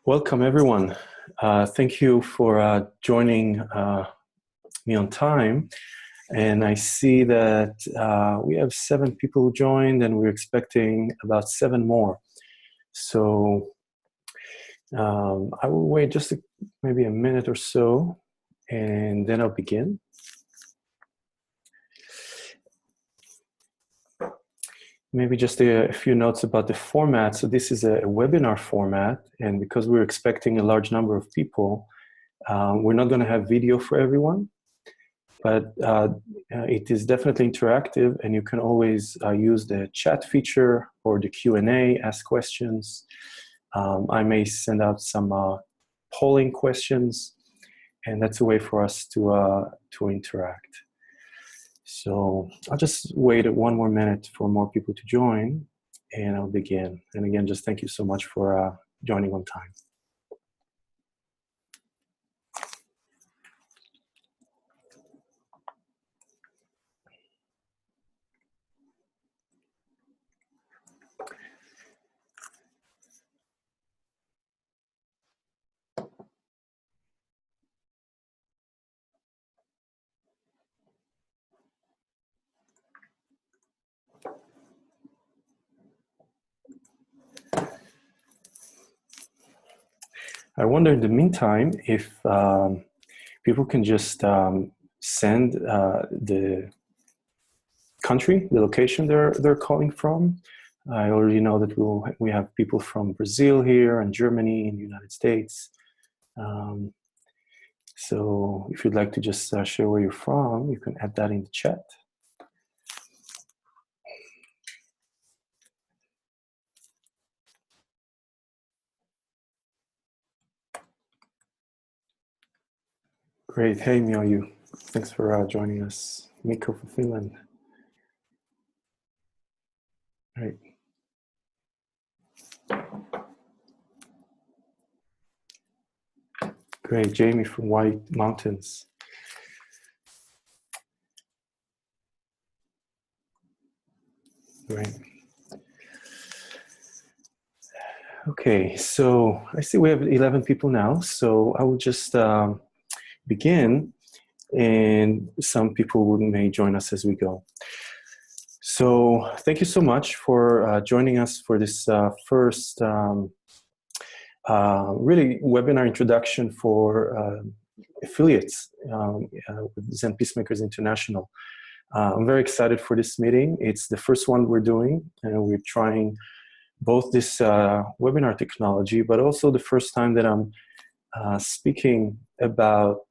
Welcome, everyone. Thank you for joining me on time. And I see that we have 7 people who joined, and we're expecting about 7 more. So I will wait just maybe a minute or so, and then I'll begin. Maybe just a few notes about the format. So this is a webinar format, and because we're expecting a large number of people, we're not going to have video for everyone, but it is definitely interactive, and you can always use the chat feature or the Q&A, ask questions. I may send out some polling questions, and that's a way for us to interact. So I'll just wait 1 more minute for more people to join, and I'll begin. And again, just thank you so much for joining on time. I wonder in the meantime if people can just send the country, the location they're calling from. I already know that we have people from Brazil here and Germany and the United States. So if you'd like to just share where you're from, you can add that in the chat. Great. Hey, Mioyu. Thanks for joining us. Mikko from Finland. Great. Great. Jamie from White Mountains. Great. Okay, so I see we have 11 people now, so I will just begin, and some people may join us as we go. So thank you so much for joining us for this first really webinar introduction for affiliates with Zen Peacemakers International. I'm very excited for this meeting. It's the first one we're doing, and we're trying both this webinar technology, but also the first time that I'm speaking about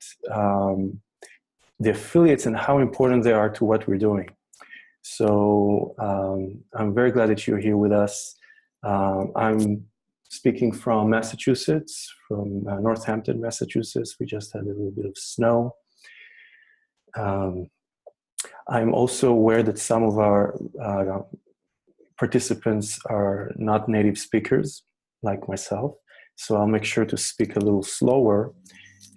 the affiliates and how important they are to what we're doing. So I'm very glad that you're here with us. I'm speaking from Massachusetts, from Northampton, Massachusetts. We just had a little bit of snow. I'm also aware that some of our participants are not native speakers, like myself. So I'll make sure to speak a little slower.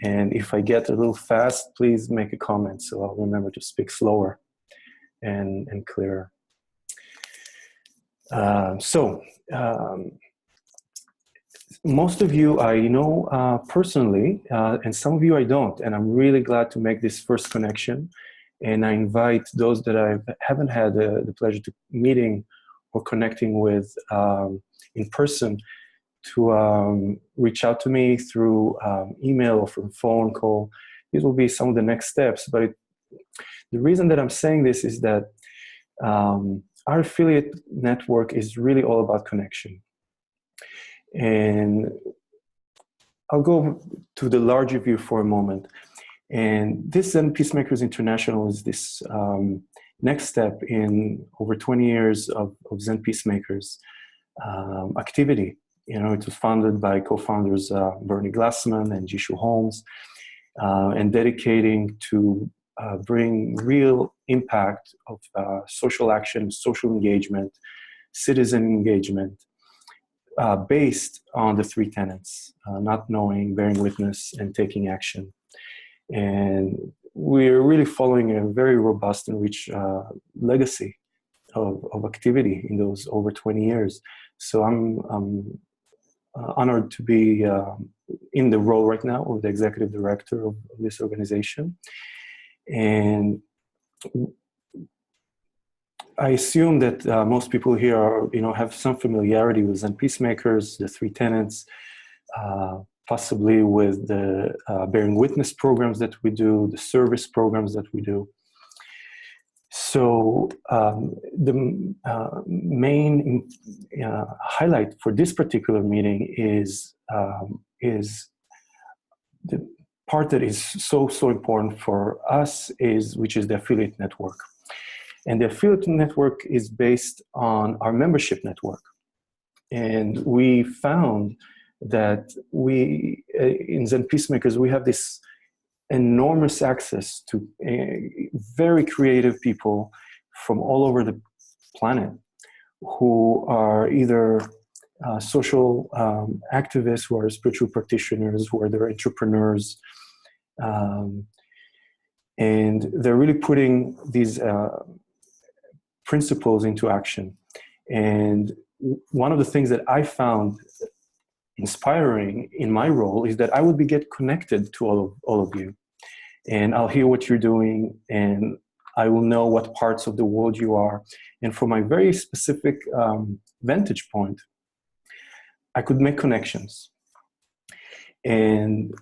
And if I get a little fast, please make a comment so I'll remember to speak slower and clearer. Most of you I know personally, and some of you I don't. And I'm really glad to make this first connection. And I invite those that I haven't had the pleasure to meeting or connecting with in person to reach out to me through email or from phone call. These will be some of the next steps. But the reason that I'm saying this is that our affiliate network is really all about connection. And I'll go to the larger view for a moment. And this Zen Peacemakers International is this next step in over 20 years of Zen Peacemakers activity. It was founded by co-founders Bernie Glassman and Jishu Holmes, and dedicating to bring real impact of social action, social engagement, citizen engagement, based on the 3 tenets, not knowing, bearing witness, and taking action. And we're really following a very robust and rich legacy of activity in those over 20 years. So I'm honored to be in the role right now of the executive director of this organization. And I assume that most people here are, have some familiarity with Zen Peacemakers, the Three Tenets, possibly with the bearing witness programs that we do, the service programs that we do. So the main highlight for this particular meeting is the part that is so important for us, which is the affiliate network. And the affiliate network is based on our membership network. And we found that in Zen Peacemakers, we have this enormous access to very creative people from all over the planet who are either social activists, who are spiritual practitioners, who are their entrepreneurs, and they're really putting these principles into action. And one of the things that I found inspiring in my role is that I would get connected to all of you, and I'll hear what you're doing, and I will know what parts of the world you are. And from my very specific vantage point, I could make connections. And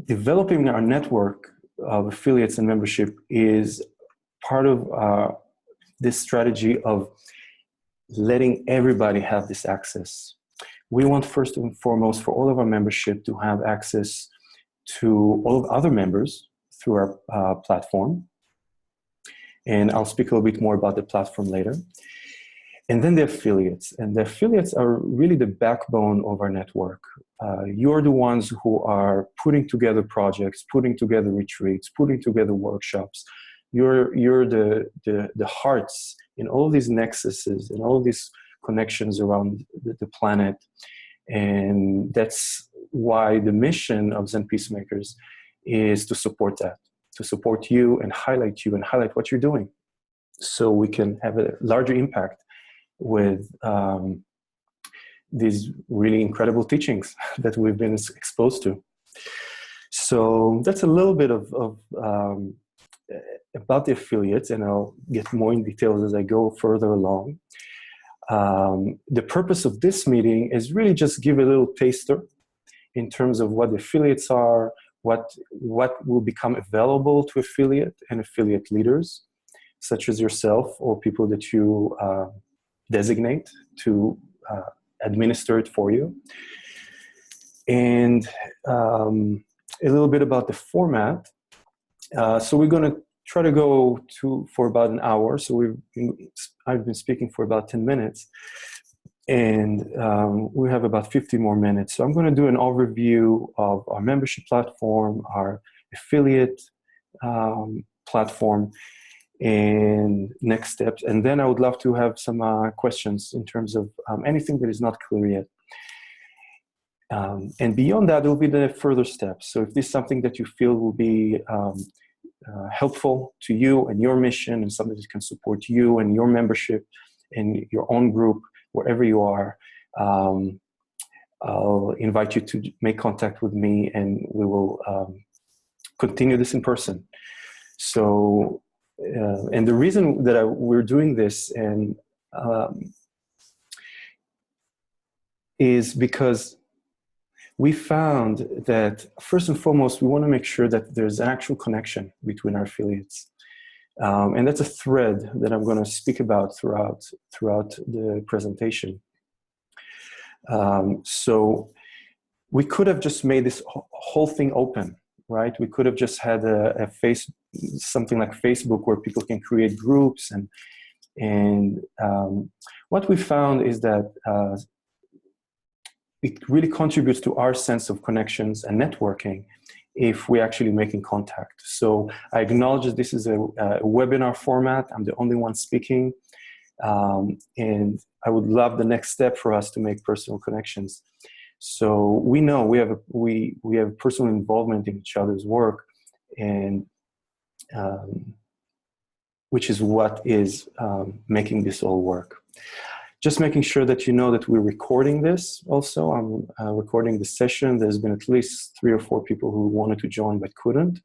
developing our network of affiliates and membership is part of this strategy of letting everybody have this access. We want first and foremost for all of our membership to have access to all of other members through our platform. And I'll speak a little bit more about the platform later. And then the affiliates. And the affiliates are really the backbone of our network. You're the ones who are putting together projects, putting together retreats, putting together workshops. You're the hearts in all these nexuses and all these connections around the planet. And that's why the mission of Zen Peacemakers is to support that, to support you and highlight what you're doing, so we can have a larger impact with these really incredible teachings that we've been exposed to. So that's a little bit of about the affiliates, and I'll get more in details as I go further along. The purpose of this meeting is really just give a little taster in terms of what the affiliates are, what will become available to affiliate and affiliate leaders, such as yourself or people that you designate to administer it for you. And a little bit about the format. So we're going to try to go for about an hour. So I've been speaking for about 10 minutes, and we have about 50 more minutes. So I'm going to do an overview of our membership platform, our affiliate platform, and next steps. And then I would love to have some questions in terms of anything that is not clear yet. And beyond that, there will be the further steps. So if this is something that you feel will be helpful to you and your mission, and something that can support you and your membership and your own group, wherever you are, I'll invite you to make contact with me, and we will continue this in person. So, and the reason that we're doing this is because we found that first and foremost, we want to make sure that there's an actual connection between our affiliates. And that's a thread that I'm going to speak about throughout the presentation. So we could have just made this whole thing open, right? We could have just had something like Facebook where people can create groups. And what we found is that it really contributes to our sense of connections and networking if we're actually making contact. So I acknowledge that this is a webinar format. I'm the only one speaking. And I would love the next step for us to make personal connections. So we know we have personal involvement in each other's work, and which is what is making this all work. Just making sure that you know that we're recording this also. I'm recording the session. There's been at least 3 or 4 people who wanted to join but couldn't.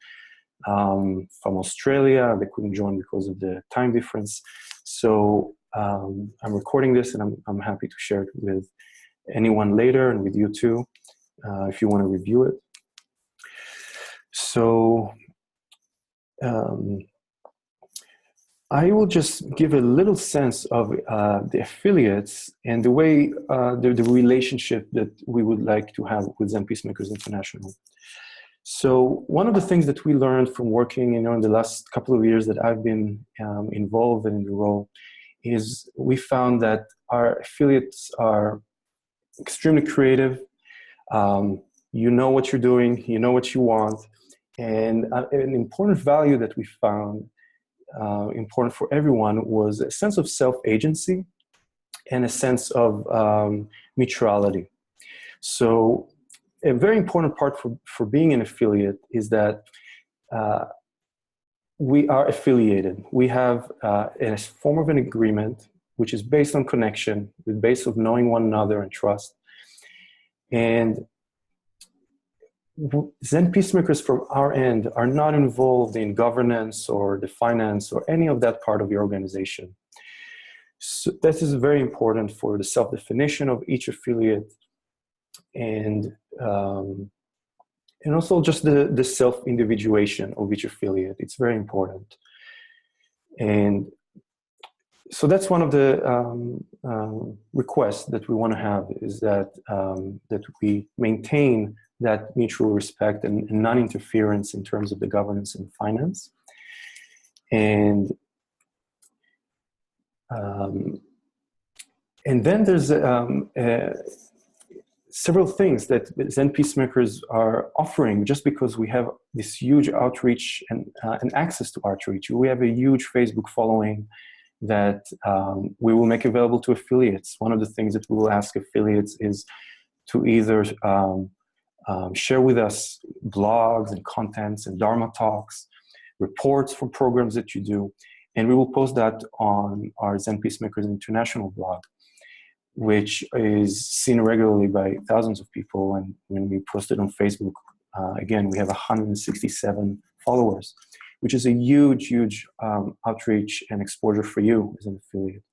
From Australia, they couldn't join because of the time difference. So I'm recording this, and I'm happy to share it with anyone later and with you too, if you want to review it. So I will just give a little sense of the affiliates and the way, the relationship that we would like to have with Zen Peacemakers International. So one of the things that we learned from working, in the last couple of years that I've been involved in the role, is we found that our affiliates are extremely creative. You know what you're doing, you know what you want, and an important value that we found important for everyone was a sense of self-agency and a sense of mutuality. So a very important part for being an affiliate is that we are affiliated. We have a form of an agreement which is based on connection, based on knowing one another and trust. And Zen Peacemakers from our end are not involved in governance or the finance or any of that part of the organization. So this is very important for the self-definition of each affiliate, and also just the self-individuation of each affiliate. It's very important. And so that's one of the requests that we want to have, is that that we maintain that mutual respect and non-interference in terms of the governance and finance. And then there's several things that Zen Peacemakers are offering, just because we have this huge outreach and access to outreach. We have a huge Facebook following that we will make available to affiliates. One of the things that we will ask affiliates is to either share with us blogs and contents and Dharma talks, reports from programs that you do, and we will post that on our Zen Peacemakers International blog, which is seen regularly by thousands of people. And when we post it on Facebook, again, we have 167 followers, which is a huge, huge outreach and exposure for you as an affiliate.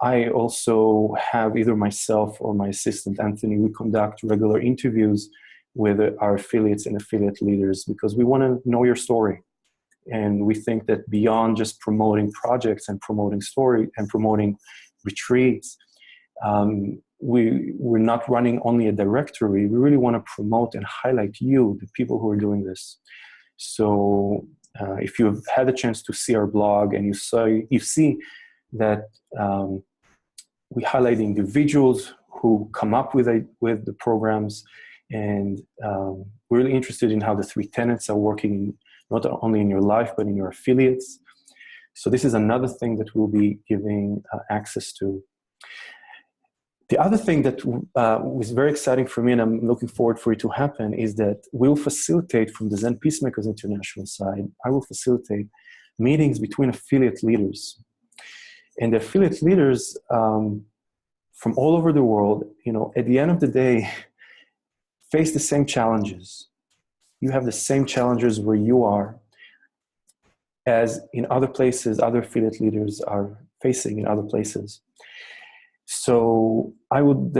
I also have, either myself or my assistant Anthony, we conduct regular interviews with our affiliates and affiliate leaders, because we want to know your story. And we think that beyond just promoting projects and promoting story and promoting retreats, we're not running only a directory. We really want to promote and highlight you, the people who are doing this. So if you've had a chance to see our blog and you see that we highlight individuals who come up with the programs, and we're really interested in how the Three Tenets are working, not only in your life, but in your affiliates. So this is another thing that we'll be giving access to. The other thing that was very exciting for me, and I'm looking forward for it to happen, is that we'll facilitate, from the Zen Peacemakers International side, I will facilitate meetings between affiliate leaders. And the affiliate leaders from all over the world, at the end of the day, face the same challenges. You have the same challenges where you are as in other places, other affiliate leaders are facing in other places. So I would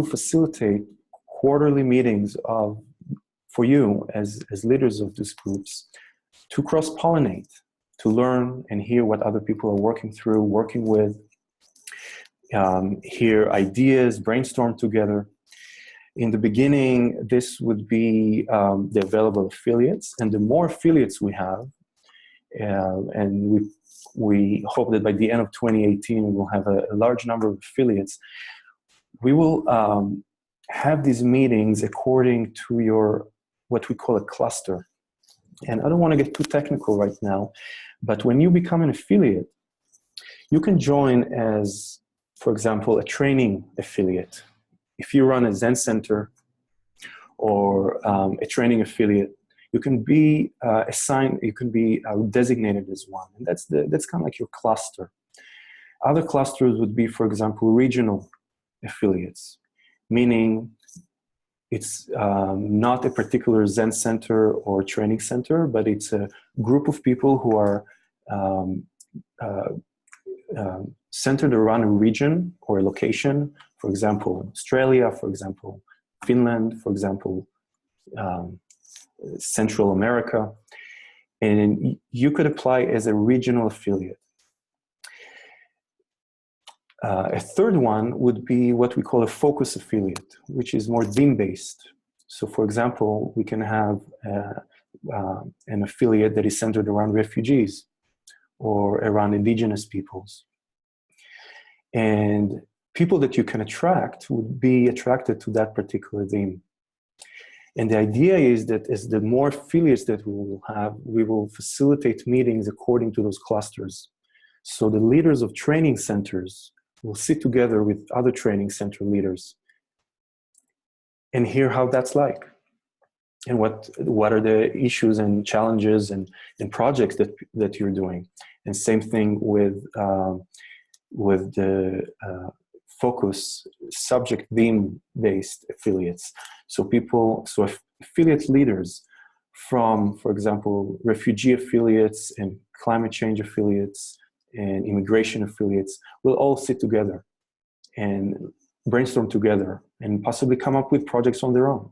facilitate quarterly meetings for you as leaders of these groups, to cross-pollinate, to learn and hear what other people are working through, working with, hear ideas, brainstorm together. In the beginning, this would be the available affiliates, and the more affiliates we have, and we hope that by the end of 2018 we will have a large number of affiliates, we will have these meetings according to your, what we call a cluster. And I don't want to get too technical right now, but when you become an affiliate, you can join as, for example, a training affiliate. If you run a Zen center or a training affiliate, you can be assigned, you can be designated as one. And that's kind of like your cluster. Other clusters would be, for example, regional affiliates, meaning it's not a particular Zen center or training center, but it's a group of people who are centered around a region or a location. For example, Australia, for example, Finland, for example, Central America. And you could apply as a regional affiliate. A third one would be what we call a focus affiliate, which is more theme-based. So for example, we can have an affiliate that is centered around refugees or around indigenous peoples. And people that you can attract would be attracted to that particular theme. And the idea is that as the more affiliates that we will have, we will facilitate meetings according to those clusters. So the leaders of training centers will sit together with other training center leaders and hear how that's like. And what are the issues and challenges and projects that you're doing. And same thing with the focus subject theme-based affiliates. So affiliate leaders from, for example, refugee affiliates and climate change affiliates and immigration affiliates will all sit together and brainstorm together and possibly come up with projects on their own.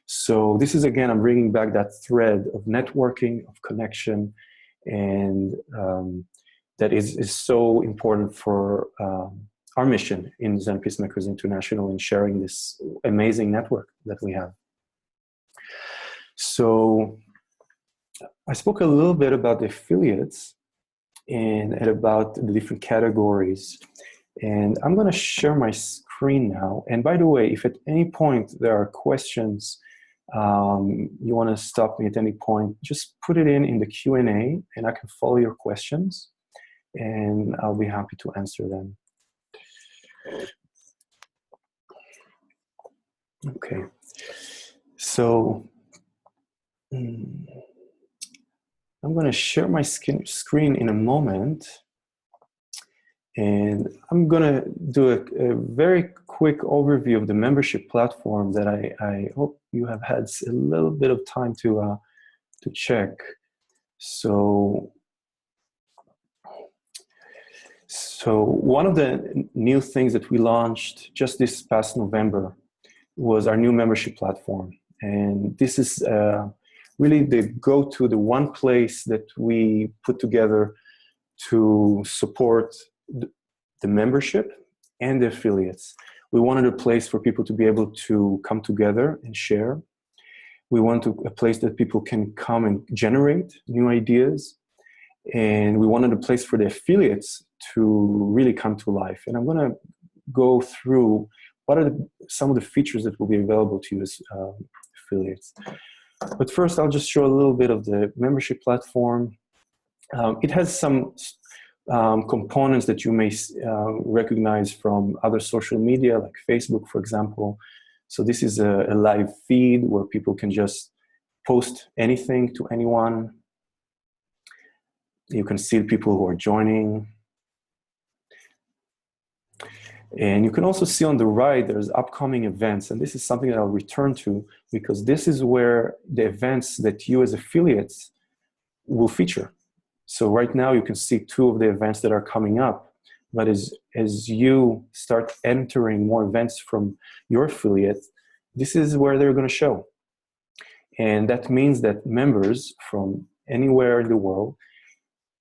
So this is, again, I'm bringing back that thread of networking, of connection, and that is so important for our mission in Zen Peacemakers International in sharing this amazing network that we have. So I spoke a little bit about the affiliates and about the different categories. And I'm going to share my screen now. And by the way, if at any point there are questions, you want to stop me at any point, just put it in the Q&A and I can follow your questions and I'll be happy to answer them. Okay, so I'm going to share my screen in a moment, and I'm going to do a very quick overview of the membership platform that I hope you have had a little bit of time to check. So one of the new things that we launched just this past November was our new membership platform. And this is really the go-to, the one place that we put together to support the membership and the affiliates. We wanted a place for people to be able to come together and share. We want a place that people can come and generate new ideas. And we wanted a place for the affiliates to really come to life. And I'm going to go through what are some of the features that will be available to you as affiliates. But first, I'll just show a little bit of the membership platform. It has some components that you may recognize from other social media, like Facebook, for example. So this is a live feed where people can just post anything to anyone. You can see the people who are joining. And you can also see on the right, there's upcoming events. And this is something that I'll return to because this is where the events that you as affiliates will feature. So right now you can see two of the events that are coming up. But as you start entering more events from your affiliate, this is where they're going to show. And that means that members from anywhere in the world,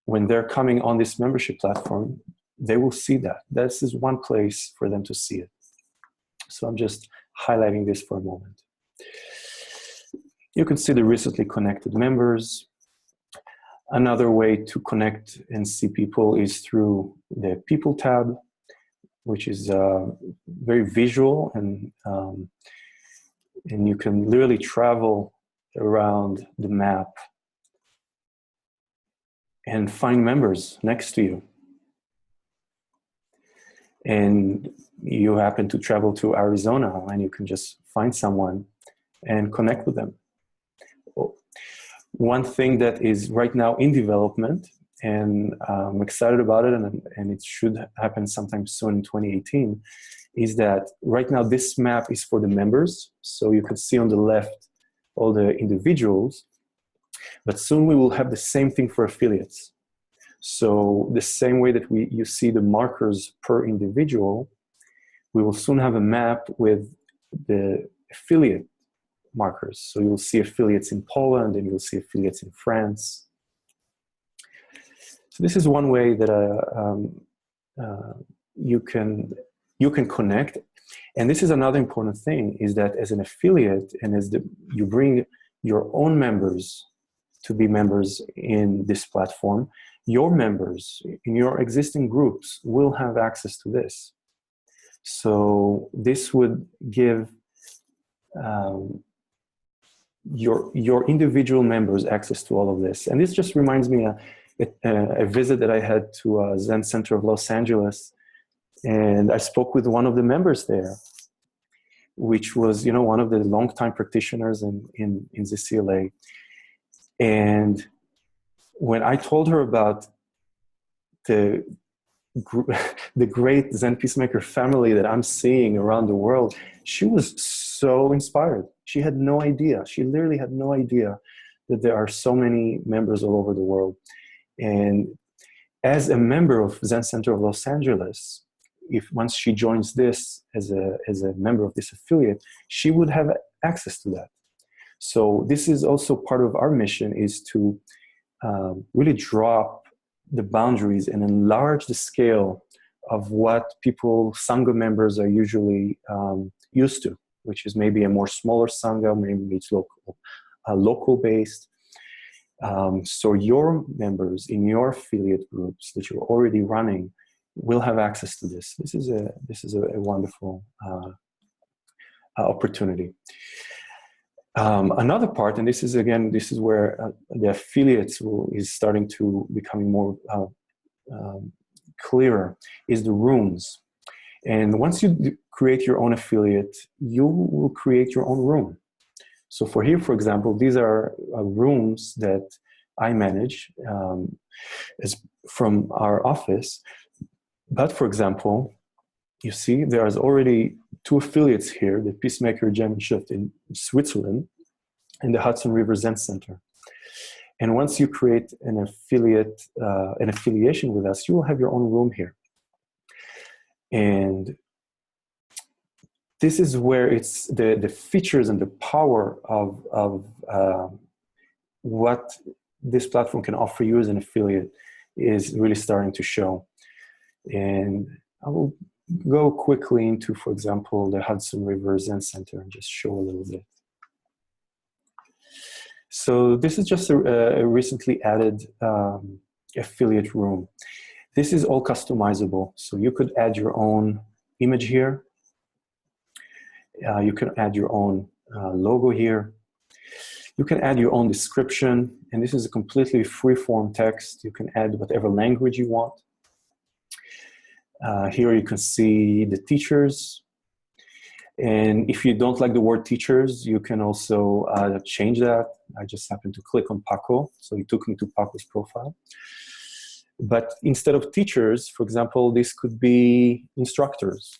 when they're coming on this membership platform, they will see that. This is one place for them to see it. So I'm just highlighting this for a moment. You can see the recently connected members. Another way to connect and see people is through the People tab, which is very visual, and you can literally travel around the map and find members next to you. And you happen to travel to Arizona and you can just find someone and connect with them. One thing that is right now in development and I'm excited about it, and it should happen sometime soon in 2018, is that right now this map is for the members. So you could see on the left all the individuals, but soon we will have the same thing for affiliates. So the same way that you see the markers per individual, we will soon have a map with the affiliate markers. So you'll see affiliates in Poland, and you'll see affiliates in France. So this is one way that you can connect. And this is another important thing, is that as an affiliate, and as you bring your own members to be members in this platform, your members in your existing groups will have access to this. So this would give your individual members access to all of this. And this just reminds me a visit that I had to Zen Center of Los Angeles, and I spoke with one of the members there, which was, you know, one of the longtime practitioners in ZCLA. And when I told her about the great Zen Peacemaker family that I'm seeing around the world, she was so inspired. She had no idea. She literally had no idea that there are so many members all over the world. And as a member of Zen Center of Los Angeles, once she joins this as a member of this affiliate, she would have access to that. So this is also part of our mission, is to really drop the boundaries and enlarge the scale of what Sangha members are usually used to, which is maybe a more smaller Sangha, maybe it's local based. So your members in your affiliate groups that you're already running will have access to this. This is a wonderful opportunity. Another part, and this is where the affiliates is starting to becoming more clearer, is the rooms. And once you create your own affiliate, you will create your own room. So for example, these are rooms that I manage from our office. But for example, you see there is already 2 affiliates here, the Peacemaker Gem and Shift in Switzerland and the Hudson River Zen Center. And once you create an affiliation with us, you will have your own room here. And this is where it's the features and the power of what this platform can offer you as an affiliate is really starting to show. And I will go quickly into, for example, the Hudson River Zen Center and just show a little bit. So this is just a recently added affiliate room. This is all customizable. So you could add your own image here. You can add your own logo here. You can add your own description. And this is a completely free-form text. You can add whatever language you want. Here you can see the teachers. And if you don't like the word teachers, you can also change that. I just happened to click on Paco, so it took me to Paco's profile. But instead of teachers, for example, this could be instructors,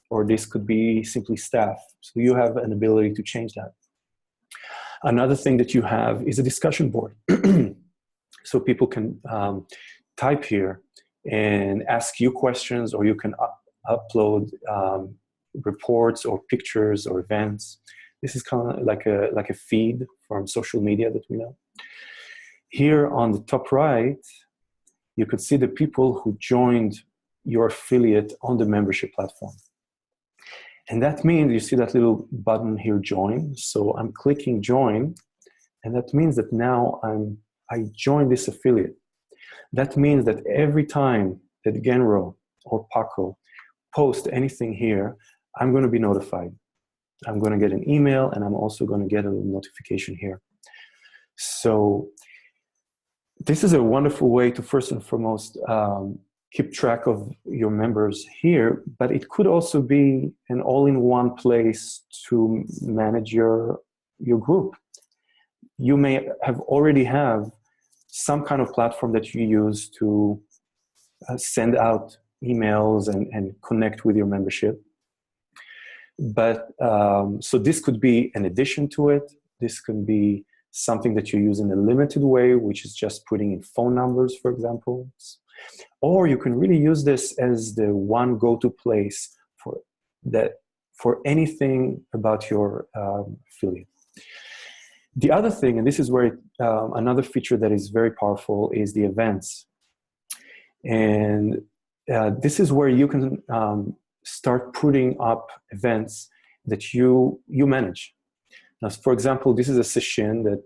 or this could be simply staff. So you have an ability to change that. Another thing that you have is a discussion board. So people can type here and ask you questions, or you can upload reports or pictures or events. This is kind of like a feed from social media that we know. Here on the top right, you could see the people who joined your affiliate on the membership platform. And that means you see that little button here, join. So I'm clicking join, and that means that now I join this affiliate. That means that every time that Genro or Paco post anything here, I'm going to be notified. I'm going to get an email, and I'm also going to get a notification here. So this is a wonderful way to first and foremost keep track of your members here, but it could also be an all-in-one place to manage your group. You may already have some kind of platform that you use to send out emails and connect with your membership. But so this could be an addition to it. This could be something that you use in a limited way, which is just putting in phone numbers, for example. Or you can really use this as the one go-to place for anything about your affiliate. The other thing, and this is where another feature that is very powerful, is the events. And this is where you can start putting up events that you manage. Now, for example, this is a session that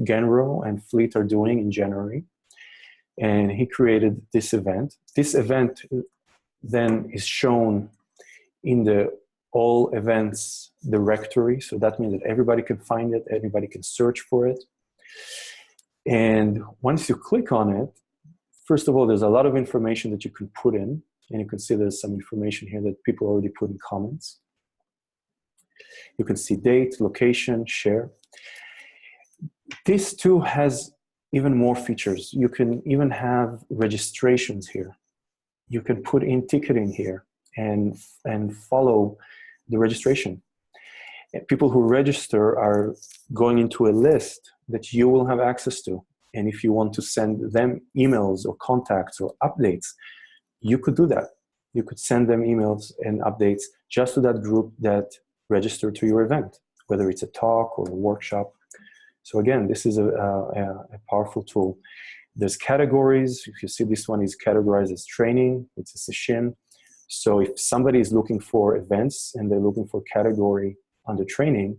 Genro and Fleet are doing in January. And he created this event. This event then is shown in the all events directory. So that means that everybody can find it, everybody can search for it. And once you click on it, first of all, there's a lot of information that you can put in. And you can see there's some information here that people already put in comments. You can see date, location, share. This too has even more features. You can even have registrations here. You can put in ticketing here and follow the registration. And people who register are going into a list that you will have access to. And if you want to send them emails or contacts or updates, you could do that. You could send them emails and updates just to that group that registered to your event, whether it's a talk or a workshop. So again, this is a powerful tool. There's categories. If you see, this one is categorized as training. It's a session. So if somebody is looking for events and they're looking for category under training,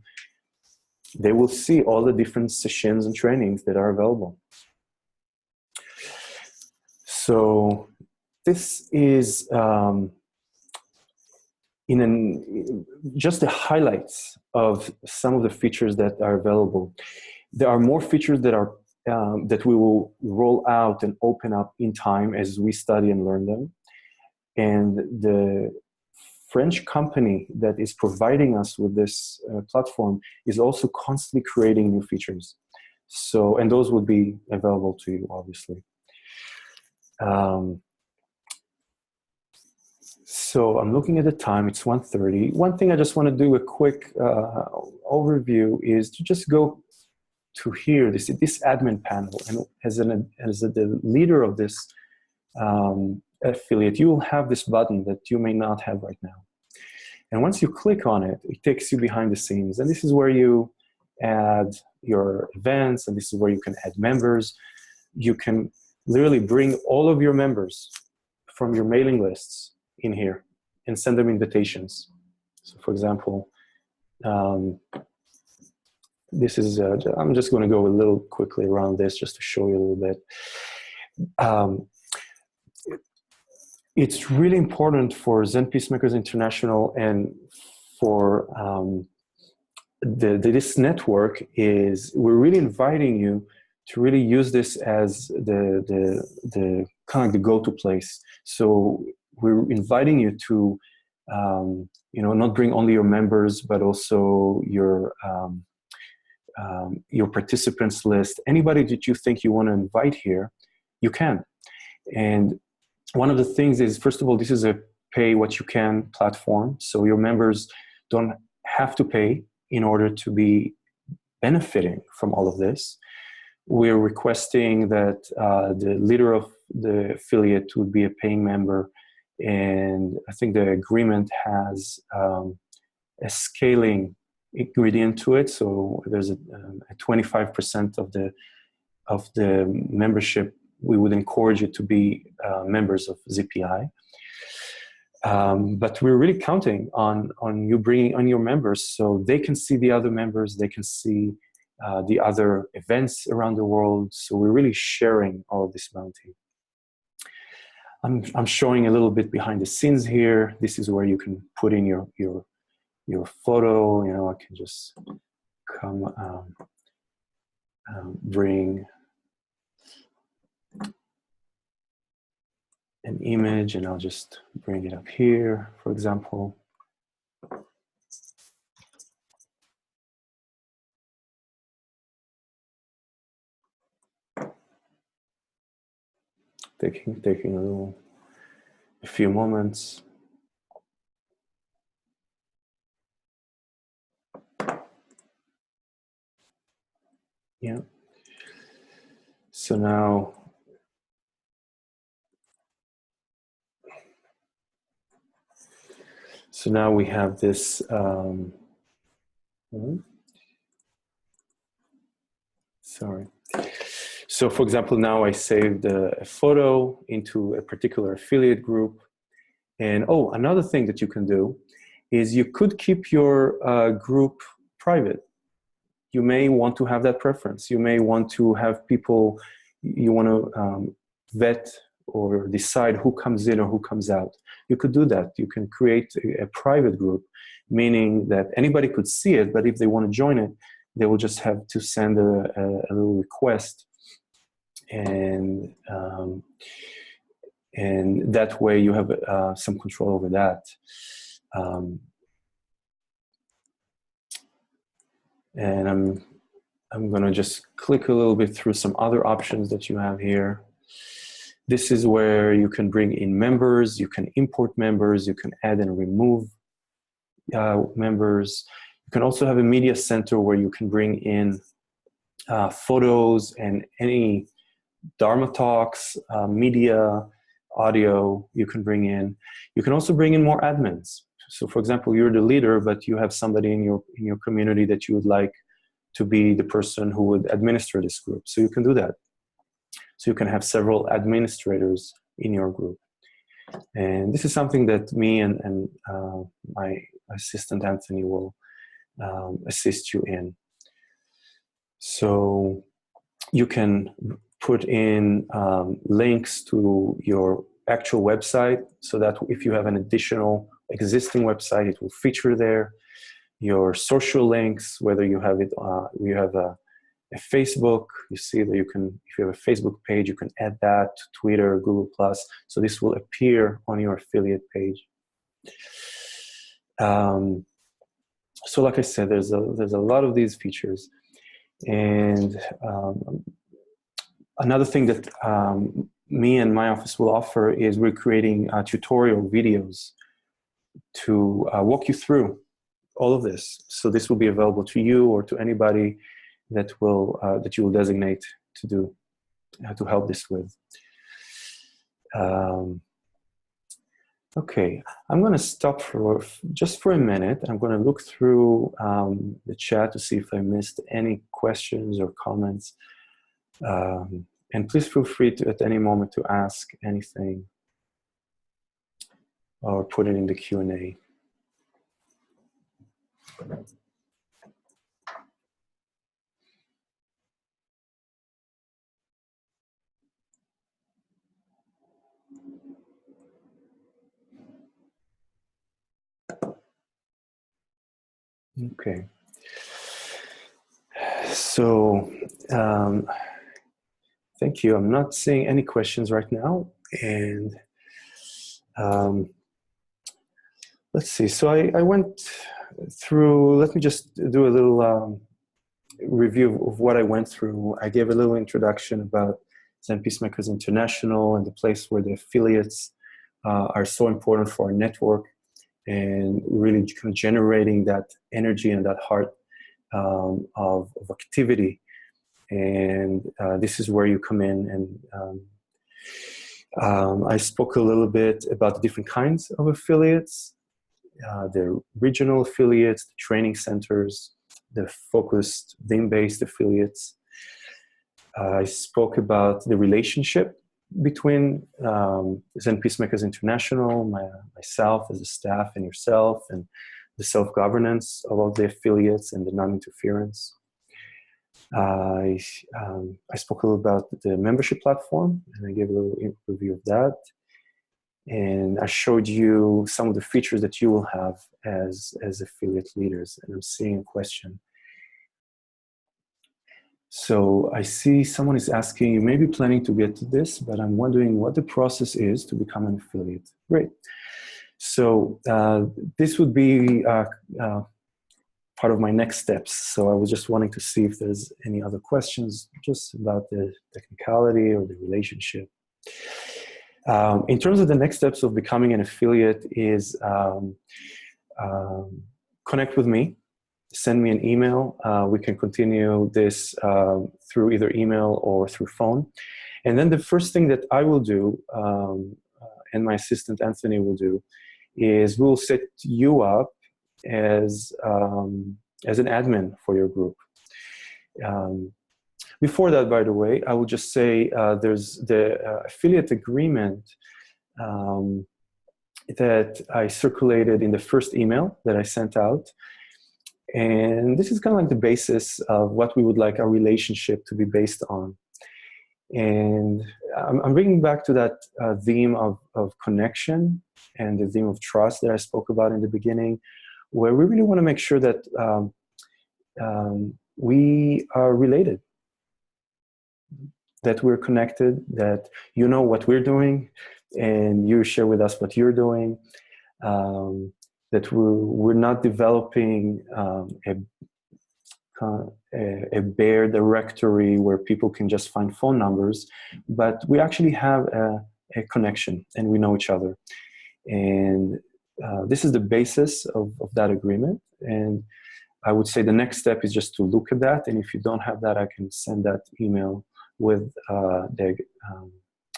they will see all the different sessions and trainings that are available. So this is just the highlights of some of the features that are available. There are more features that are that we will roll out and open up in time as we study and learn them. And the French company that is providing us with this platform is also constantly creating new features. So, and those would be available to you, obviously. So I'm looking at the time, it's 1:30. One thing I just want to do a quick overview is to just go to here, this admin panel, and as the leader of this affiliate, you will have this button that you may not have right now. And once you click on it, it takes you behind the scenes. And this is where you add your events, and this is where you can add members. You can literally bring all of your members from your mailing lists in here and send them invitations. So for example, this is, I'm just going to go a little quickly around this just to show you a little bit. It's really important for Zen Peacemakers International and for this network is we're really inviting you to really use this as the kind of the go-to place. So we're inviting you to, not bring only your members, but also your participants list. Anybody that you think you want to invite here, you can. And one of the things is, first of all, this is a pay what you can platform. So your members don't have to pay in order to be benefiting from all of this. We're requesting that the leader of the affiliate would be a paying member. And I think the agreement has a scaling ingredient to it. So there's a 25% of the membership. We would encourage you to be members of ZPI. But we're really counting on you bringing on your members so they can see the other members, they can see the other events around the world. So we're really sharing all of this bounty. I'm showing a little bit behind the scenes here. This is where you can put in your photo. I can just come bring an image, and I'll just bring it up here, for example. taking a few moments. Yeah. So now, we have this. Sorry. So for example, now I saved a photo into a particular affiliate group. And oh, another thing that you can do is you could keep your group private. You may want to have that preference. You may want to have people, you want to vet or decide who comes in or who comes out. You could do that. You can create a private group, meaning that anybody could see it, but if they want to join it, they will just have to send a little request, and that way you have some control over that. And I'm going to just click a little bit through some other options that you have here. This is where you can bring in members, you can import members, you can add and remove members. You can also have a media center where you can bring in photos and any Dharma talks, media, audio you can bring in. You can also bring in more admins. So for example, you're the leader, but you have somebody in your community that you would like to be the person who would administer this group. So you can do that. So you can have several administrators in your group. And this is something that me and my assistant Anthony will assist you in. So you can put in links to your actual website, so that if you have an additional existing website, it will feature there. Your social links, whether you have it, you have a Facebook, you see that you can, if you have a Facebook page, you can add that to Twitter, Google+. So this will appear on your affiliate page. So like I said, there's a lot of these features. And another thing that me and my office will offer is we're creating tutorial videos to walk you through all of this. So this will be available to you or to anybody that you will designate to help this with. Okay, I'm going to stop just for a minute. I'm going to look through the chat to see if I missed any questions or comments. And please feel free to, at any moment, to ask anything or put it in the Q&A. Okay. So, thank you. I'm not seeing any questions right now. And let's see. So I went through, let me just do a little review of what I went through. I gave a little introduction about Zen Peacemakers International and the place where the affiliates are so important for our network, and really kind of generating that energy and that heart of activity. And this is where you come in. And I spoke a little bit about the different kinds of affiliates, the regional affiliates, the training centers, the focused theme-based affiliates. I spoke about the relationship between Zen Peacemakers International, myself as a staff, and yourself, and the self-governance of all the affiliates and the non-interference. I spoke a little about the membership platform, and I gave a little review of that. And I showed you some of the features that you will have as affiliate leaders. And I'm seeing a question. So I see someone is asking, you may be planning to get to this, but I'm wondering what the process is to become an affiliate. Great. So this would be part of my next steps. So I was just wanting to see if there's any other questions just about the technicality or the relationship. In terms of the next steps of becoming an affiliate is connect with me, send me an email. We can continue this through either email or through phone. And then the first thing that I will do, and my assistant Anthony will do, is we'll set you up as an admin for your group. Before that, by the way, I will just say there's the affiliate agreement that I circulated in the first email that I sent out. And this is kind of like the basis of what we would like our relationship to be based on. And I'm bringing back to that theme of connection and the theme of trust that I spoke about in the beginning, where we really want to make sure that we are related, that we're connected, that you know what we're doing, and you share with us what you're doing, that we're not developing a bare directory where people can just find phone numbers, but we actually have a connection and we know each other. And this is the basis of that agreement. And I would say the next step is just to look at that. And if you don't have that, I can send that email with the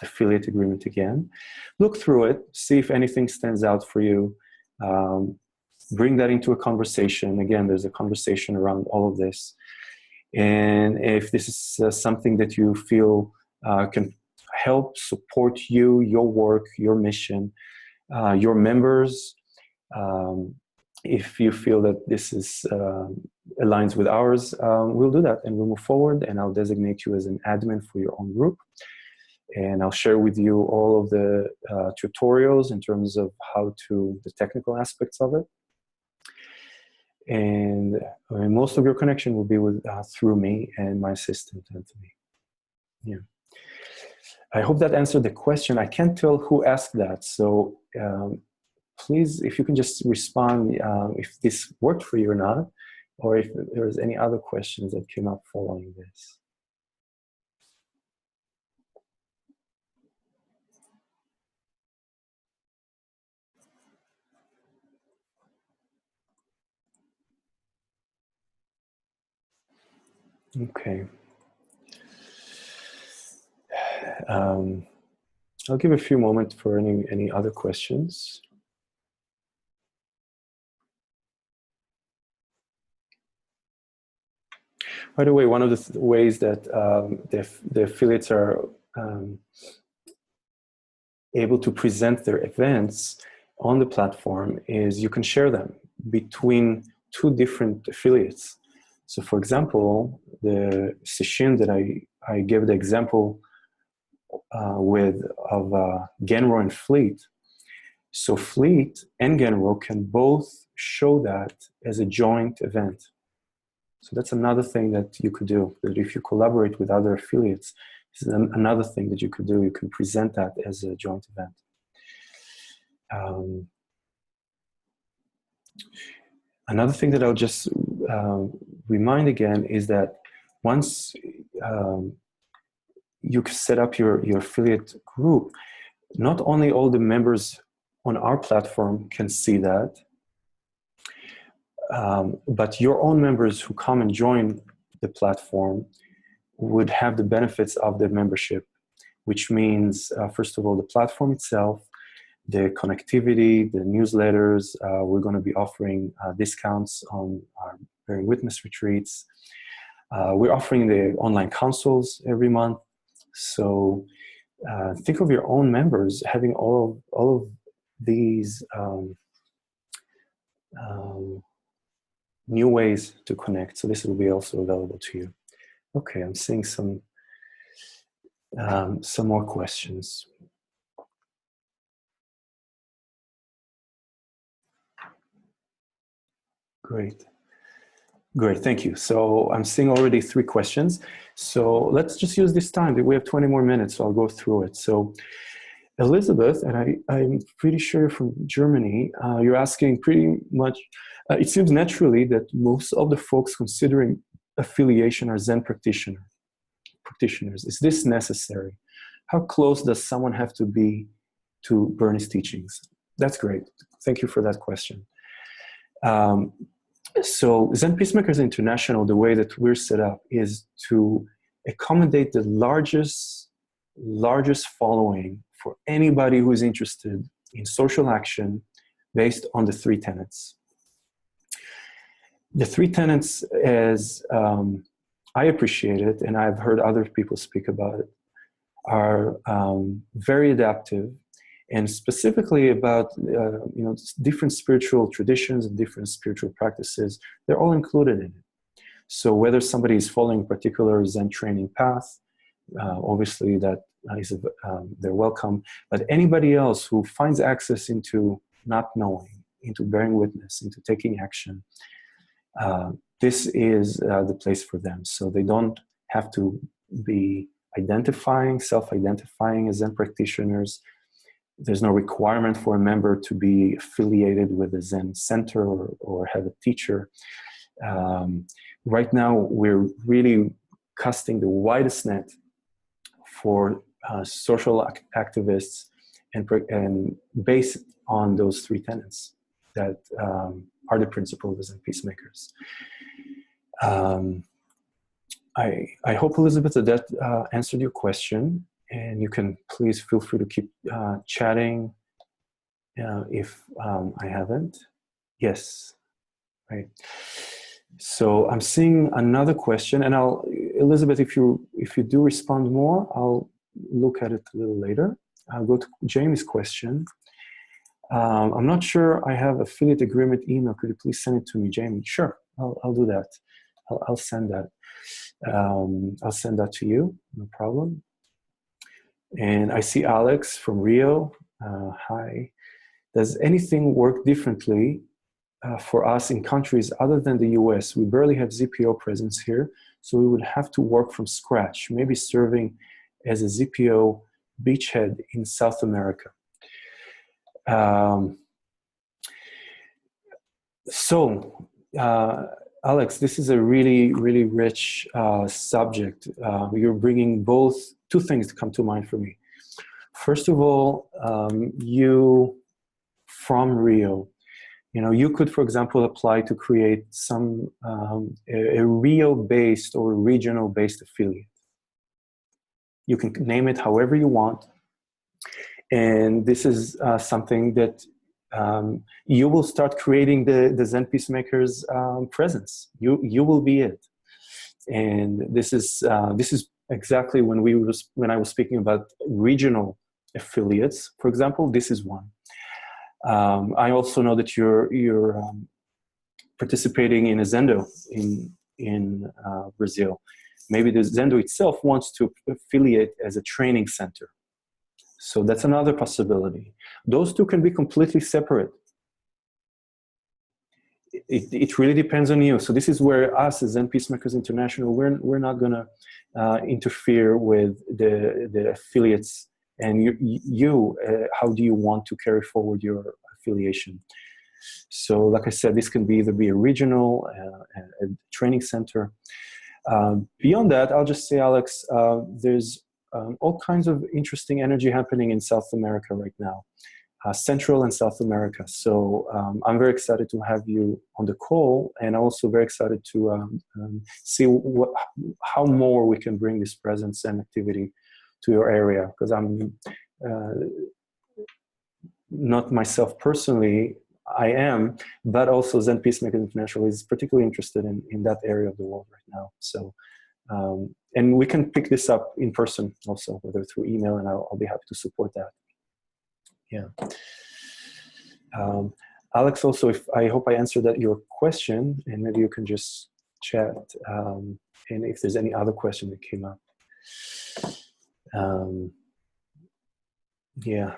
affiliate agreement again. Look through it, see if anything stands out for you. Bring that into a conversation. Again, there's a conversation around all of this. And if this is something that you feel can help support you, your work, your mission, your members, if you feel that this is aligns with ours, we'll do that and we'll move forward, and I'll designate you as an admin for your own group. And I'll share with you all of the tutorials in terms of the technical aspects of it. And most of your connection will be through me and my assistant, Anthony. Yeah. I hope that answered the question. I can't tell who asked that. So please, if you can just respond if this worked for you or not, or if there's any other questions that came up following this. Okay. I'll give a few moments for any other questions. By the way, one of the ways that the affiliates are able to present their events on the platform is you can share them between two different affiliates. So for example, the session that I gave the example of Genro and Fleet. So Fleet and Genro can both show that as a joint event. So that's another thing that you could do. That if you collaborate with other affiliates, this is another thing that you could do. You can present that as a joint event. Another thing that I'll just remind again is that once you set up your affiliate group, not only all the members on our platform can see that, but your own members who come and join the platform would have the benefits of the membership, which means, first of all, the platform itself, the connectivity, the newsletters. We're going to be offering discounts on our bearing witness retreats. We're offering the online consoles every month. So think of your own members having all of these new ways to connect. So this will be also available to you. Okay, I'm seeing some more questions. Great. Great, thank you. So I'm seeing already 3 questions. So let's just use this time. We have 20 more minutes, so I'll go through it. So Elizabeth, and I'm pretty sure you're from Germany, you're asking pretty much, it seems naturally that most of the folks considering affiliation are Zen practitioners. Is this necessary? How close does someone have to be to Bernie's teachings? That's great. Thank you for that question. So Zen Peacemakers International, the way that we're set up is to accommodate the largest following for anybody who is interested in social action based on the three tenets. The three tenets, as I appreciate it, and I've heard other people speak about it, are very adaptive, and specifically about different spiritual traditions and different spiritual practices. They're all included in it. So whether somebody is following a particular Zen training path, obviously that they're welcome. But anybody else who finds access into not knowing, into bearing witness, into taking action, this is the place for them. So they don't have to be self-identifying as Zen practitioners. There's no requirement for a member to be affiliated with a Zen center or have a teacher. Right now, we're really casting the widest net for social activists and based on those three tenets that are the principles of Zen Peacemakers. I hope, Elizabeth, that answered your question, and you can please feel free to keep chatting if I haven't. Yes, right. So I'm seeing another question, and Elizabeth, if you do respond more, I'll look at it a little later. I'll go to Jamie's question. I'm not sure I have affiliate agreement email. Could you please send it to me, Jamie? Sure, I'll do that. I'll send that. I'll send that to you, no problem. And I see Alex from Rio. Hi. Does anything work differently for us in countries other than the US? We barely have ZPO presence here, so we would have to work from scratch, maybe serving as a ZPO beachhead in South America. Alex, this is a really, really rich subject. You're bringing two things to come to mind for me. First of all, you from Rio, you could, for example, apply to create a Rio-based or regional-based affiliate. You can name it however you want. And this is something that you will start creating the Zen Peacemakers presence. You will be it. And this is exactly when I was speaking about regional affiliates, for example, this is one. I also know that you're participating in a Zendo in Brazil. Maybe the Zendo itself wants to affiliate as a training center. So that's another possibility. Those two can be completely separate. It really depends on you. So this is where us as Zen Peacemakers International, we're not going to interfere with the affiliates. And how do you want to carry forward your affiliation? So like I said, this can either be a regional, a training center. Beyond that, I'll just say, Alex, there's all kinds of interesting energy happening in South America right now, Central and South America. So I'm very excited to have you on the call, and also very excited to see how more we can bring this presence and activity to your area, because I'm not myself personally, I am, but also Zen Peacemakers International is particularly interested in that area of the world right now. So, and we can pick this up in person also, whether through email, and I'll be happy to support that. Yeah. Alex, also, I hope I answered your question, and maybe you can just chat, and if there's any other question that came up. Yeah.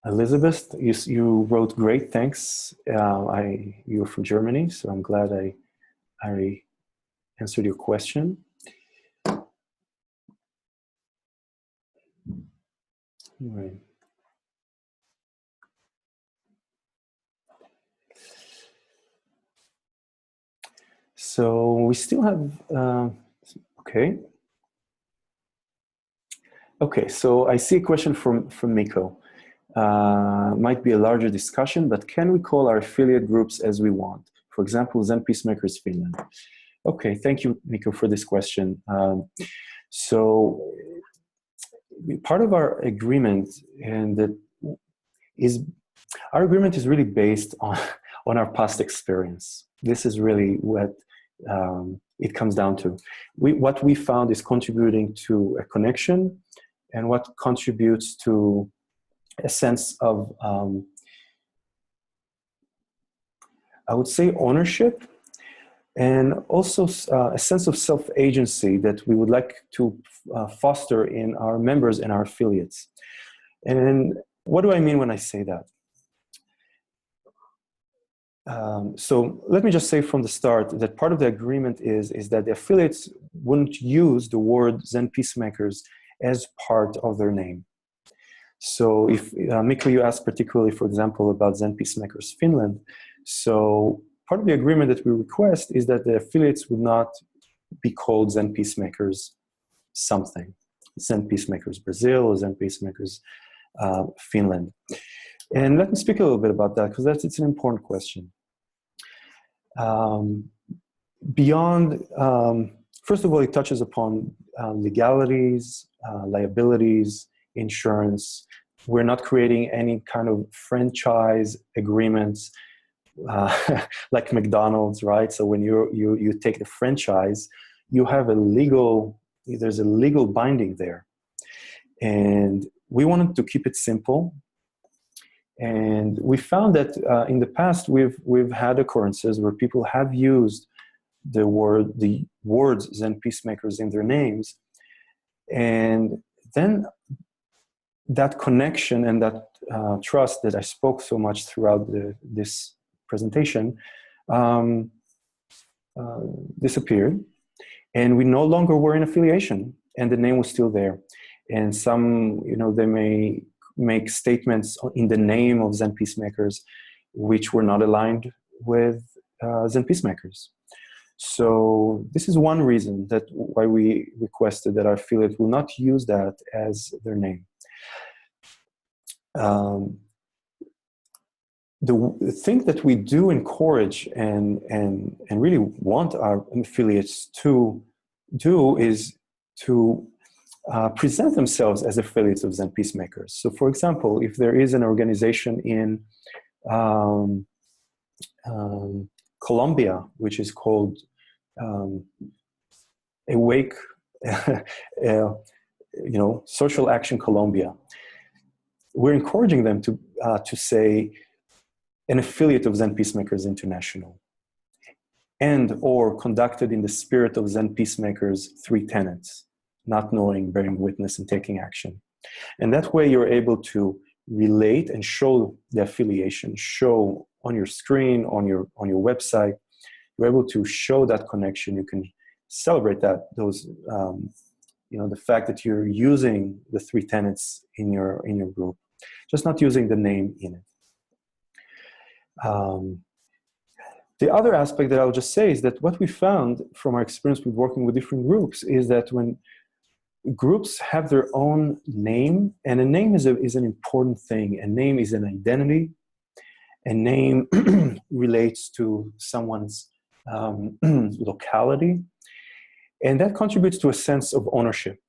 Elizabeth, you wrote great, thanks. You're from Germany, so I'm glad I answered your question. All right. So we still have, okay. Okay, so I see a question from Miko. Might be a larger discussion, but can we call our affiliate groups as we want? For example, Zen Peacemakers Finland. Okay, thank you, Miko, for this question. So part of our agreement, and that is, our agreement is really based on our past experience. This is really what it comes down to. What we found is contributing to a connection, and what contributes to a sense of, I would say, ownership, and also a sense of self-agency that we would like to foster in our members and our affiliates. And what do I mean when I say that? So let me just say from the start that part of the agreement is that the affiliates wouldn't use the word Zen Peacemakers as part of their name. So if, Miko, you asked particularly, for example, about Zen Peacemakers Finland. So part of the agreement that we request is that the affiliates would not be called Zen Peacemakers something. Zen Peacemakers Brazil or Zen Peacemakers Finland. And let me speak a little bit about that, because it's an important question. Beyond, first of all, it touches upon legalities, liabilities, insurance. We're not creating any kind of franchise agreements like McDonald's, right? So when you take the franchise, you have there's a legal binding there. And we wanted to keep it simple. And we found that in the past, we've had occurrences where people have used the words Zen Peacemakers in their names. And then that connection and that trust that I spoke so much throughout this presentation disappeared. And we no longer were in affiliation, and the name was still there. And some, they may make statements in the name of Zen Peacemakers which were not aligned with Zen Peacemakers. So this is one reason why we requested that our affiliate will not use that as their name. The thing that we do encourage and really want our affiliates to do is to present themselves as affiliates of Zen Peacemakers. So for example, if there is an organization in Colombia, which is called Awake, Social Action Colombia, we're encouraging them to say an affiliate of Zen Peacemakers International, and or conducted in the spirit of Zen Peacemakers Three Tenets, not knowing, bearing witness, and taking action. And that way you're able to relate and show the affiliation, show on your screen, on your website. You're able to show that connection. You can celebrate the fact that you're using the Three Tenets in your group, just not using the name in it. The other aspect that I'll just say is that what we found from our experience with working with different groups is that when groups have their own name, and a name is an important thing. A name is an identity. A name relates to someone's locality, and that contributes to a sense of ownership.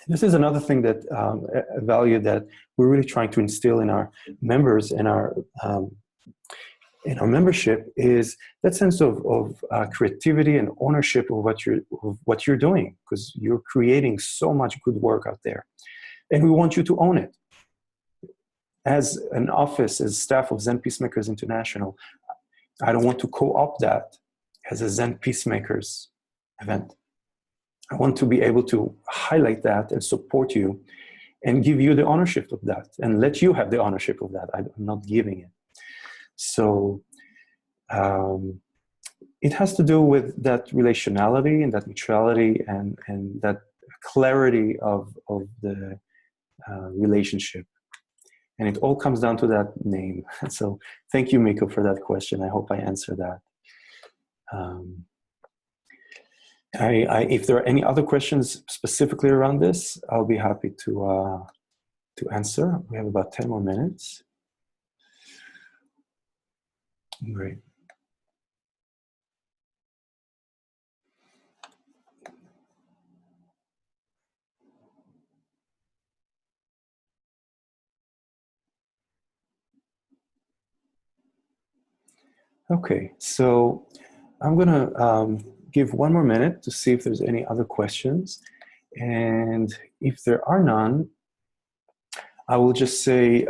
This is another thing that a value that we're really trying to instill in our members and in our membership is that sense of creativity and ownership of what you're doing, because you're creating so much good work out there, and we want you to own it. As an office, as staff of Zen Peacemakers International, I don't want to co-opt that as a Zen Peacemakers event. I want to be able to highlight that and support you and give you the ownership of that and let you have the ownership of that. I'm not giving it. So it has to do with that relationality and that mutuality and that clarity of the relationship. And it all comes down to that name. So thank you, Miko, for that question. I hope I answered that. If there are any other questions specifically around this, I'll be happy to answer. We have about 10 more minutes. Great. Okay, so I'm gonna give one more minute to see if there's any other questions. And if there are none, I will just say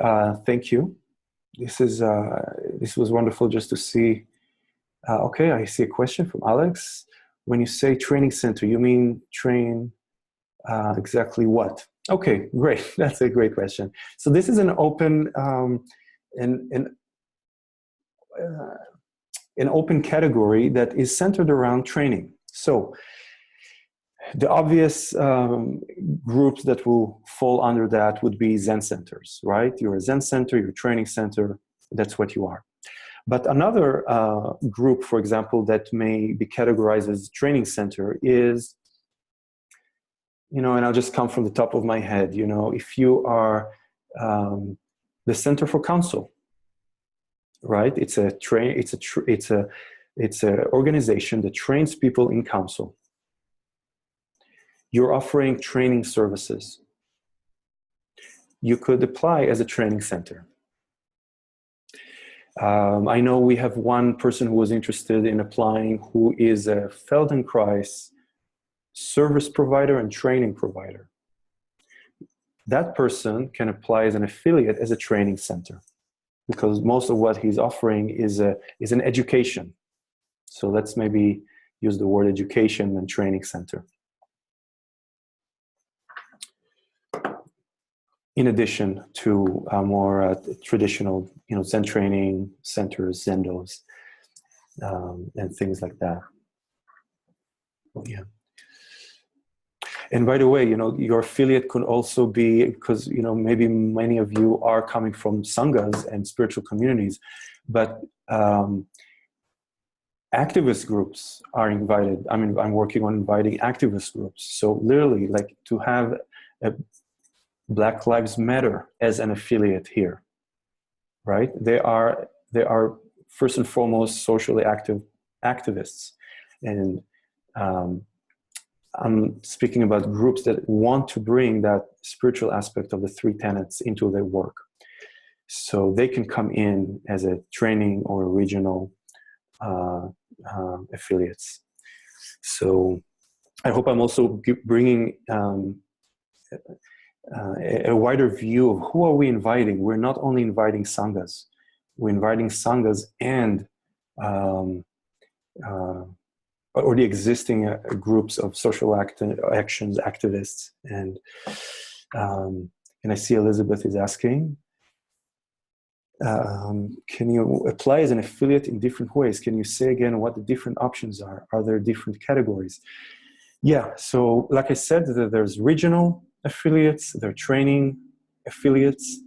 thank you. This was wonderful just to see. Okay, I see a question from Alex. When you say training center, you mean train exactly what? Okay, great. That's a great question. So this is an open an open category that is centered around training. So the obvious groups that will fall under that would be Zen centers, right? You're a Zen center, you're a training center, that's what you are. But another group, for example, that may be categorized as training center is, and I'll just come from the top of my head, if you are the Center for Counsel, right? It's an organization that trains people in counsel. You're offering training services. You could apply as a training center. I know we have one person who was interested in applying who is a Feldenkrais service provider and training provider. That person can apply as an affiliate as a training center because most of what he's offering is an education. So let's maybe use the word education and training center. In addition to more traditional, Zen training centers, Zendos, and things like that. Yeah. And by the way, your affiliate could also be, because, maybe many of you are coming from sanghas and spiritual communities, but activist groups are invited. I mean, I'm working on inviting activist groups. So literally, like to have a Black Lives Matter as an affiliate here, right? They are first and foremost socially active activists, and I'm speaking about groups that want to bring that spiritual aspect of the three tenets into their work, so they can come in as a training or regional affiliates. So I hope I'm also bringing a wider view of who are we inviting. We're not only inviting sanghas, we're inviting sanghas and or the existing groups of social actions, activists, and I see Elizabeth is asking, can you apply as an affiliate in different ways? Can you say again what the different options are? Are there different categories? Yeah, so like I said, there's regional affiliates, there are training affiliates,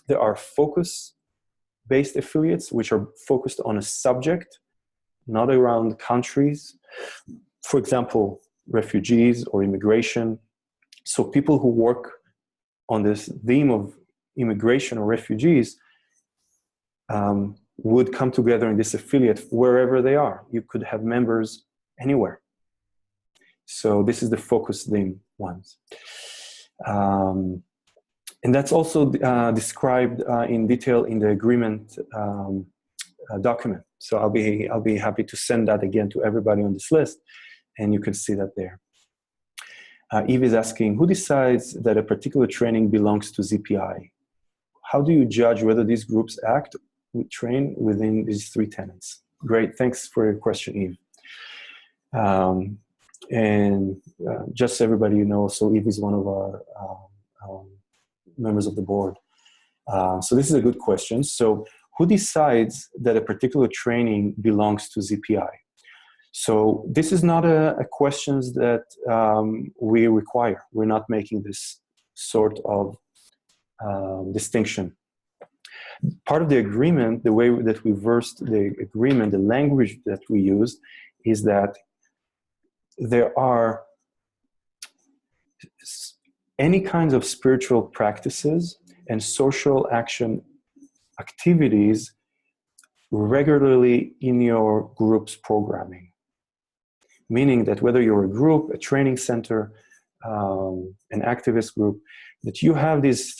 there are focus-based affiliates, which are focused on a subject, not around countries. For example, refugees or immigration. So people who work on this theme of immigration or refugees would come together in this affiliate wherever they are. You could have members anywhere. So this is the focus theme ones. And that's also described in detail in the agreement document. So I'll be happy to send that again to everybody on this list, and you can see that there. Eve is asking, who decides that a particular training belongs to ZPI? How do you judge whether these groups train within these three tenets? Great, thanks for your question, Eve. And just so everybody so Eve is one of our members of the board. So this is a good question. So who decides that a particular training belongs to ZPI? So this is not a question that we require. We're not making this sort of distinction. Part of the agreement, the way that we versed the agreement, the language that we used, is that there are any kinds of spiritual practices and social action activities regularly in your group's programming. Meaning that whether you're a group, a training center, an activist group, that you have these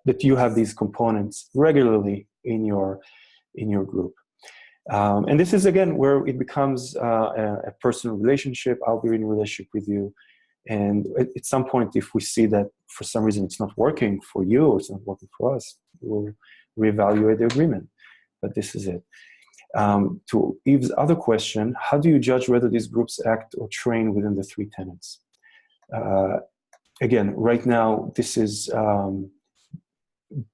that you have these components regularly in your group. And this is, again, where it becomes a personal relationship. I'll be in a relationship with you. And at some point, if we see that for some reason it's not working for you or it's not working for us, we'll reevaluate the agreement. But this is it. To Eve's other question, how do you judge whether these groups act or train within the three tenets? Again, right now, this is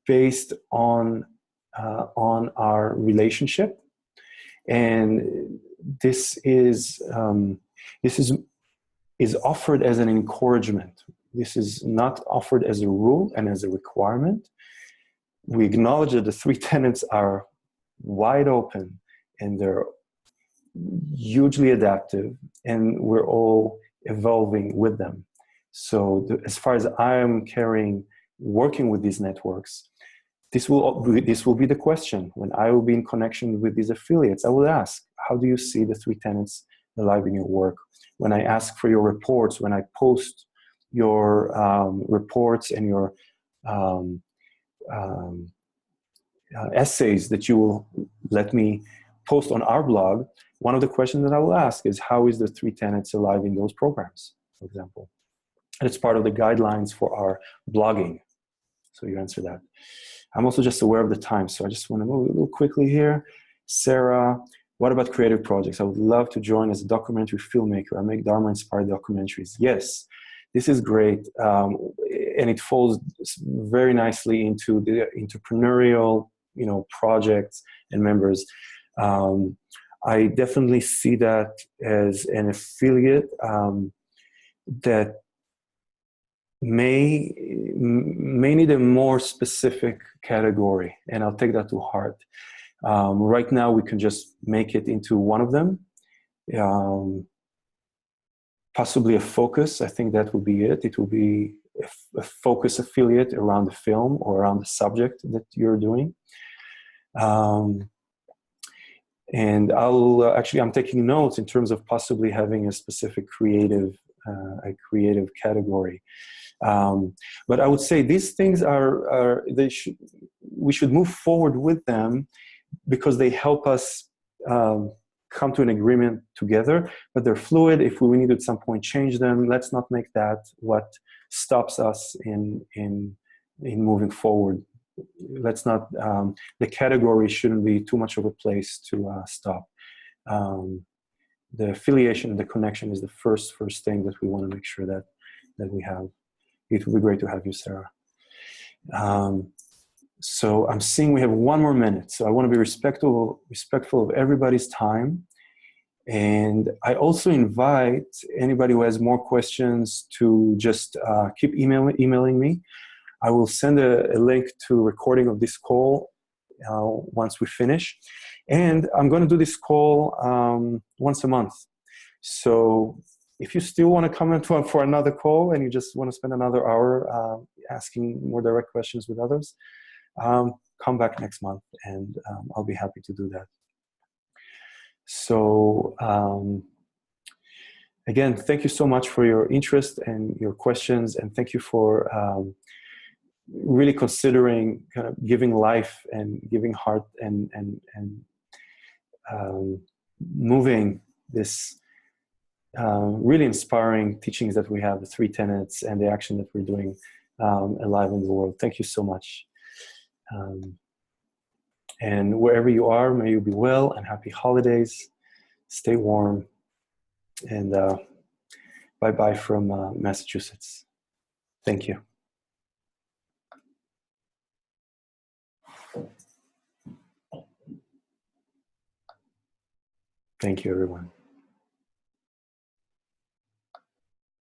based on our relationship. And this is offered as an encouragement. This is not offered as a rule and as a requirement. We acknowledge that the three tenets are wide open and they're hugely adaptive, and we're all evolving with them. So as far as I am working with these networks, this will be the question. When I will be in connection with these affiliates, I will ask, how do you see the three tenets alive in your work? When I ask for your reports, when I post your reports and your essays that you will let me post on our blog, one of the questions that I will ask is, how is the three tenets alive in those programs, for example? And it's part of the guidelines for our blogging. So you answer that. I'm also just aware of the time, so I just want to move a little quickly here. Sarah, what about creative projects? I would love to join as a documentary filmmaker. I make Dharma-inspired documentaries. Yes, this is great. And it falls very nicely into the entrepreneurial, projects and members. I definitely see that as an affiliate that may need a more specific category, and I'll take that to heart. Right now, we can just make it into one of them, possibly a focus. I think that will be it. It will be a focus affiliate around the film or around the subject that you're doing. And I'm taking notes in terms of possibly having a specific creative category. But I would say these things we should move forward with them because they help us come to an agreement together, but they're fluid. If we need at some point change them, let's not make that what stops us in moving forward. Let's not, the category shouldn't be too much of a place to stop. The affiliation and the connection is the first thing that we want to make sure that we have. It would be great to have you, Sarah. So I'm seeing we have 1 more minute. So I want to be respectful of everybody's time. And I also invite anybody who has more questions to just keep emailing me. I will send a link to a recording of this call once we finish. And I'm going to do this call once a month. So if you still want to come in for another call and you just want to spend another hour asking more direct questions with others, come back next month and I'll be happy to do that. So again, thank you so much for your interest and your questions, and thank you for really considering kind of giving life and giving heart and moving this really inspiring teachings that we have, the three tenets and the action that we're doing alive in the world. Thank you so much. And wherever you are, may you be well and happy holidays. Stay warm. And bye-bye from Massachusetts. Thank you. Thank you, everyone.